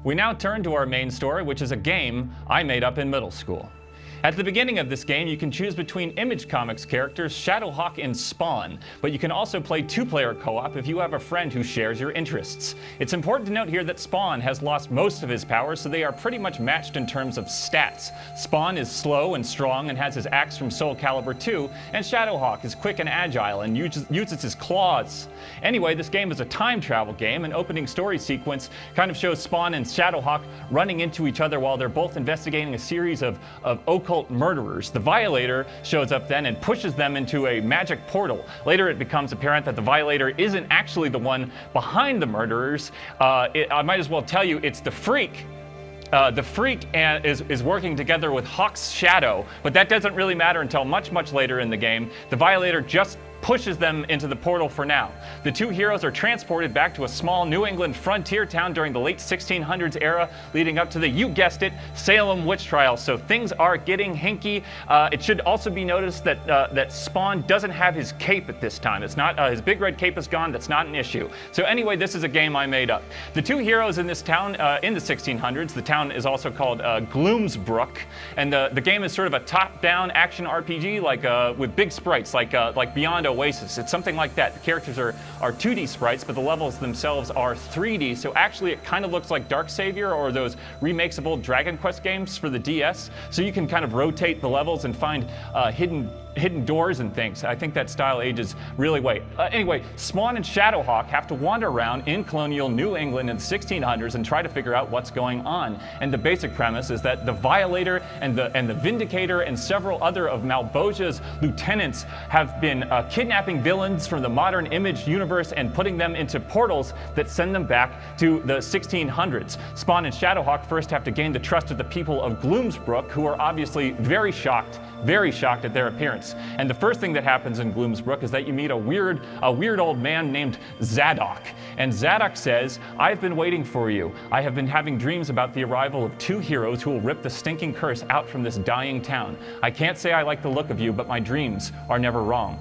We now turn to our main story, which is a game I made up in middle school. At the beginning of this game, you can choose between Image Comics characters Shadowhawk and Spawn, but you can also play two-player co-op if you have a friend who shares your interests. It's important to note here that Spawn has lost most of his powers, so they are pretty much matched in terms of stats. Spawn is slow and strong and has his axe from Soul Calibur 2, and Shadowhawk is quick and agile and uses his claws. Anyway, this game is a time travel game. An opening story sequence kind of shows Spawn and Shadowhawk running into each other while they're both investigating a series of occult murderers. The Violator shows up then and pushes them into a magic portal. Later it becomes apparent that the Violator isn't actually the one behind the murderers. I might as well tell you, it's the Freak. The Freak is working together with Hawk's Shadow, but that doesn't really matter until much, much later in the game. The Violator just pushes them into the portal for now. The two heroes are transported back to a small New England frontier town during the late 1600s era, leading up to the, you guessed it, Salem witch trials. So things are getting hinky. It should also be noticed that Spawn doesn't have his cape at this time. It's not his big red cape is gone. That's not an issue. So anyway, this is a game I made up. The two heroes in this town in the 1600s. The town is also called Gloomsbrook, and the game is sort of a top-down action RPG, like with big sprites, like Beyond Oasis. It's something like that. The characters are 2D sprites, but the levels themselves are 3D, so actually it kind of looks like Dark Savior or those remakes of old Dragon Quest games for the DS, so you can kind of rotate the levels and find hidden doors and things. I think that style ages really well. Anyway, Spawn and Shadowhawk have to wander around in colonial New England in the 1600s and try to figure out what's going on. And the basic premise is that the Violator and the Vindicator and several other of Malbosia's lieutenants have been kidnapping villains from the modern Image universe and putting them into portals that send them back to the 1600s. Spawn and Shadowhawk first have to gain the trust of the people of Gloomsbrook, who are obviously very shocked at their appearance. And the first thing that happens in Gloomsbrook is that you meet a weird old man named Zadok. And Zadok says, "I've been waiting for you. I have been having dreams about the arrival of two heroes who will rip the stinking curse out from this dying town. I can't say I like the look of you, but my dreams are never wrong."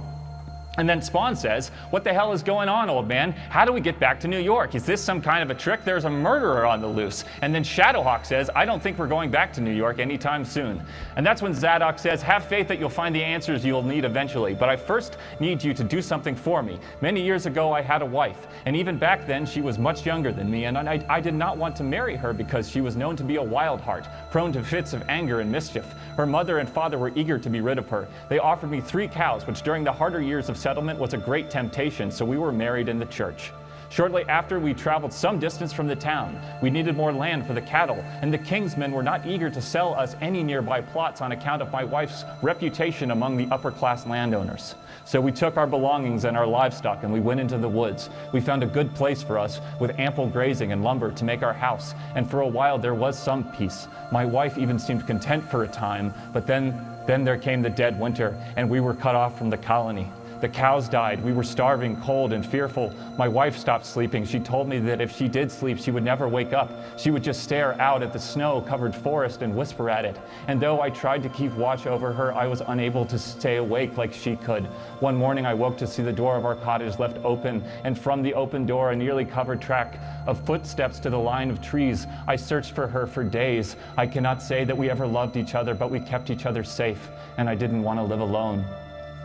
And then Spawn says, "What the hell is going on, old man? How do we get back to New York? Is this some kind of a trick? There's a murderer on the loose." And then Shadowhawk says, "I don't think we're going back to New York anytime soon." And that's when Zadok says, "Have faith that you'll find the answers you'll need eventually, but I first need you to do something for me. Many years ago, I had a wife, and even back then, she was much younger than me, and I did not want to marry her because she was known to be a wild heart, prone to fits of anger and mischief. Her mother and father were eager to be rid of her. They offered me 3 cows, which during the harder years of settlement was a great temptation, so we were married in the church. Shortly after, we traveled some distance from the town. We needed more land for the cattle, and the king's men were not eager to sell us any nearby plots on account of my wife's reputation among the upper-class landowners. So we took our belongings and our livestock and we went into the woods. We found a good place for us with ample grazing and lumber to make our house, and for a while there was some peace. My wife even seemed content for a time, but then there came the dead winter, and we were cut off from the colony. The cows died. We were starving, cold, and fearful. My wife stopped sleeping. She told me that if she did sleep, she would never wake up. She would just stare out at the snow-covered forest and whisper at it. And though I tried to keep watch over her, I was unable to stay awake like she could. One morning, I woke to see the door of our cottage left open, and from the open door, a nearly covered track of footsteps to the line of trees. I searched for her for days. I cannot say that we ever loved each other, but we kept each other safe, and I didn't want to live alone."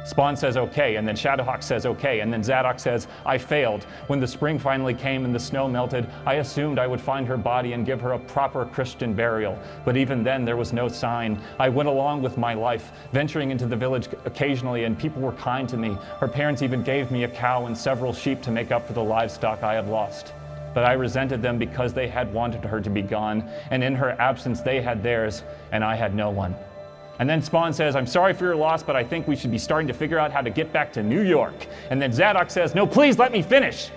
Spawn says okay, and then Shadowhawk says okay, and then Zadok says, "I failed. When the spring finally came and the snow melted, I assumed I would find her body and give her a proper Christian burial. But even then, there was no sign. I went along with my life, venturing into the village occasionally, and people were kind to me. Her parents even gave me a cow and several sheep to make up for the livestock I had lost. But I resented them because they had wanted her to be gone, and in her absence, they had theirs, and I had no one." And then Spawn says, "I'm sorry for your loss, but I think we should be starting to figure out how to get back to New York." And then Zadok says, "No, please let me finish."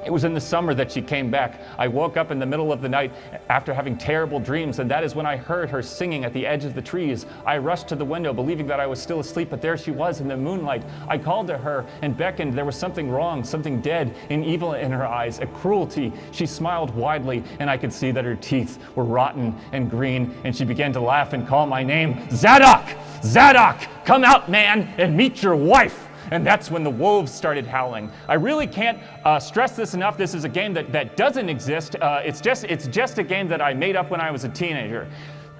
It was in the summer that she came back. I woke up in the middle of the night after having terrible dreams, and that is when I heard her singing at the edge of the trees. I rushed to the window, believing that I was still asleep, but there she was in the moonlight. I called to her and beckoned. There was something wrong, something dead and evil in her eyes, a cruelty. She smiled widely, and I could see that her teeth were rotten and green, and she began to laugh and call my name. 'Zadok! Zadok! Come out, man, and meet your wife!' and that's when the wolves started howling. I really can't stress this enough. This is a game that doesn't exist. It's just a game that I made up when I was a teenager.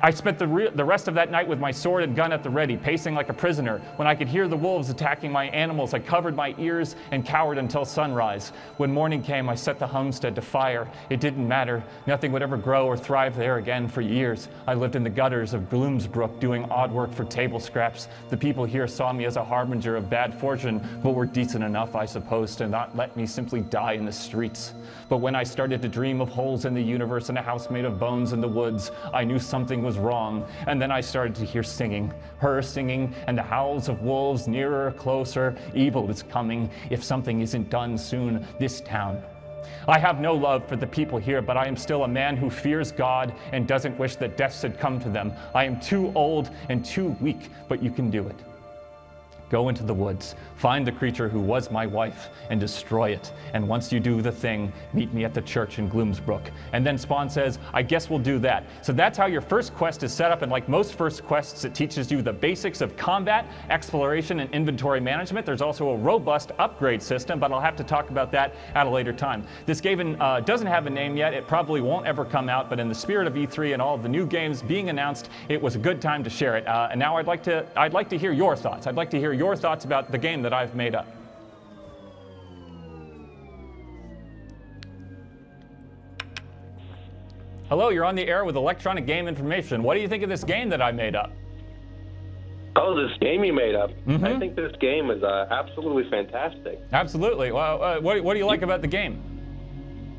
I spent the rest of that night with my sword and gun at the ready, pacing like a prisoner. When I could hear the wolves attacking my animals, I covered my ears and cowered until sunrise. When morning came, I set the homestead to fire. It didn't matter. Nothing would ever grow or thrive there again for years. I lived in the gutters of Gloomsbrook, doing odd work for table scraps. The people here saw me as a harbinger of bad fortune, but were decent enough, I suppose, to not let me simply die in the streets. But when I started to dream of holes in the universe and a house made of bones in the woods, I knew something was wrong. And then I started to hear singing, her singing, and the howls of wolves nearer, closer. Evil is coming. If something isn't done soon, this town. I have no love for the people here, but I am still a man who fears God and doesn't wish that deaths had come to them. I am too old and too weak, but you can do it. Go into the woods, find the creature who was my wife, and destroy it. And once you do the thing, meet me at the church in Gloomsbrook. And then Spawn says, I guess we'll do that. So that's how your first quest is set up. And like most first quests, it teaches you the basics of combat, exploration, and inventory management. There's also a robust upgrade system, but I'll have to talk about that at a later time. This game doesn't have a name yet. It probably won't ever come out, but in the spirit of E3 and all of the new games being announced, it was a good time to share it. And now I'd like to hear your thoughts. I'd like to hear your thoughts about the game that I've made up. Hello, you're on the air with Electronic Game Information. What do you think of this game that I made up? Oh, this game you made up. I think this game is absolutely fantastic. Absolutely. Well, what do you like about the game?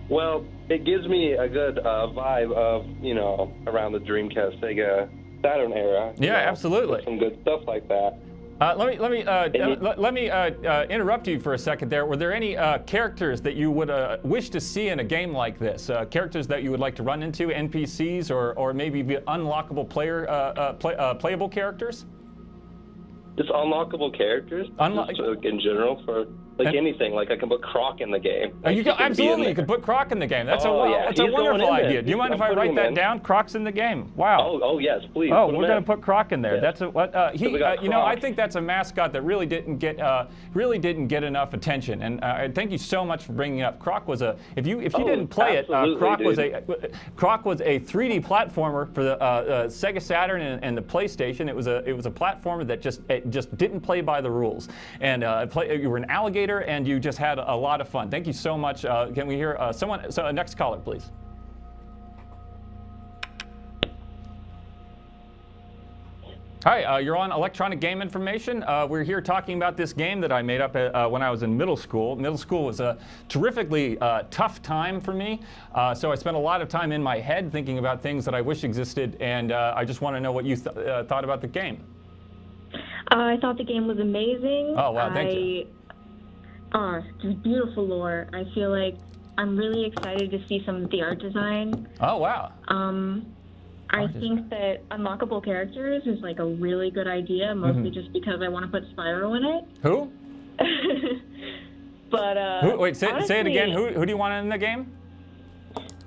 Well, it gives me a good vibe of, around the Dreamcast, Sega, Saturn era. Yeah, absolutely. Some good stuff like that. Let me interrupt you for a second there. Were there any characters that you would wish to see in a game like this? Characters that you would like to run into, NPCs, or maybe unlockable playable characters? Just unlockable characters? Just, in general, for anything. Like I can put Croc in the game. Absolutely, you could put Croc in the game. That's a wonderful idea. Do you mind if I write that down? Croc's in the game. Wow. Oh yes, please. Oh, we're going to put Croc in there. Yeah. That's I think that's a mascot that really didn't get enough attention. And thank you so much for bringing it up. Croc was if you didn't play it, Croc was a 3D platformer for the Sega Saturn and the PlayStation. It was a platformer that just didn't play by the rules. And you were an alligator, and you just had a lot of fun. Thank you so much. Can we hear someone? So next caller, please. Hi, you're on Electronic Game Information. We're here talking about this game that I made up when I was in middle school. Middle school was a terrifically tough time for me, so I spent a lot of time in my head thinking about things that I wish existed, and I just want to know what you thought about the game. I thought the game was amazing. Oh, wow, thank you. Just beautiful lore. I feel like I'm really excited to see some of the art design. Oh, wow. I think that unlockable characters is like a really good idea, mostly just because I want to put Spyro in it. Who? But wait, say it again. Who do you want in the game?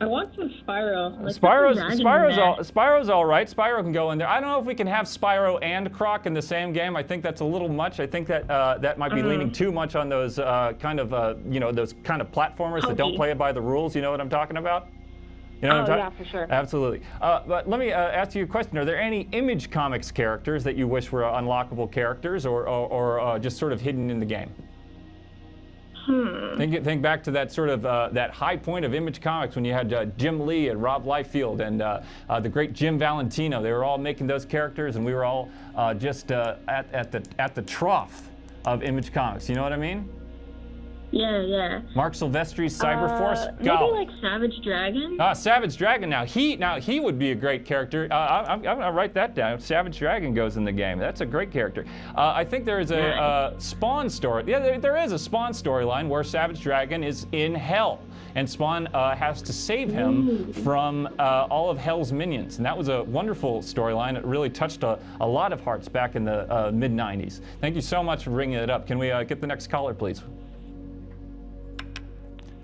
I want some Spyro. Spyro's all right. Spyro can go in there. I don't know if we can have Spyro and Croc in the same game. I think that's a little much. I think that that might be leaning too much on those those kind of platformers that don't play it by the rules. You know what I'm talking about? You know yeah, for sure. Absolutely. But let me ask you a question. Are there any Image Comics characters that you wish were unlockable characters, or just sort of hidden in the game? Think back to that sort of that high point of Image Comics when you had Jim Lee and Rob Liefeld and the great Jim Valentino. They were all making those characters, and we were all just at the trough of Image Comics. You know what I mean? Yeah. Mark Silvestri's Cyberforce. Maybe like Savage Dragon. Savage Dragon. Now he would be a great character. I'm gonna write that down. Savage Dragon goes in the game. That's a great character. I think there is a Spawn story. Yeah, there is a Spawn storyline where Savage Dragon is in hell, and Spawn has to save him from all of Hell's minions. And that was a wonderful storyline. It really touched a lot of hearts back in the mid-90s. Thank you so much for bringing it up. Can we get the next caller, please?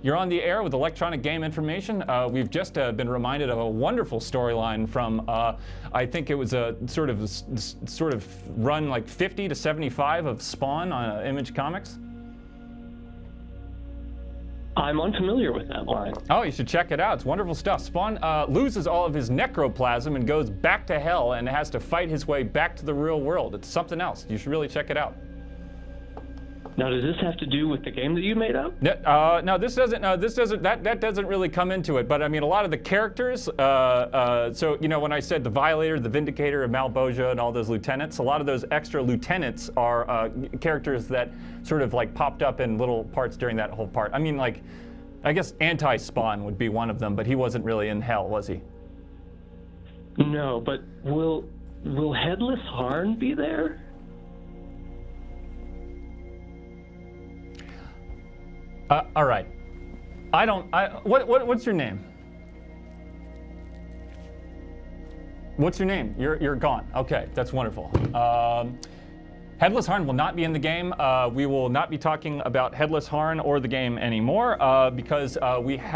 You're on the air with electronic game information. We've just been reminded of a wonderful storyline from, I think it was a sort of run like 50 to 75 of Spawn on Image Comics. I'm unfamiliar with that line. Oh, you should check it out. It's wonderful stuff. Spawn loses all of his necroplasm and goes back to hell and has to fight his way back to the real world. It's something else. You should really check it out. Now, does this have to do with the game that you made up? No, this doesn't. No, this doesn't. That doesn't really come into it. But I mean, a lot of the characters. So you know, when I said the Violator, the Vindicator, Malboja, and all those lieutenants, a lot of those extra lieutenants are characters that sort of like popped up in little parts during that whole part. I mean, like, I guess Anti-Spawn would be one of them, but he wasn't really in hell, was he? No, but will Headless Harn be there? All right. What's your name? What's your name? You're gone. Okay, that's wonderful. Headless Harn will not be in the game. We will not be talking about Headless Harn or the game anymore because we have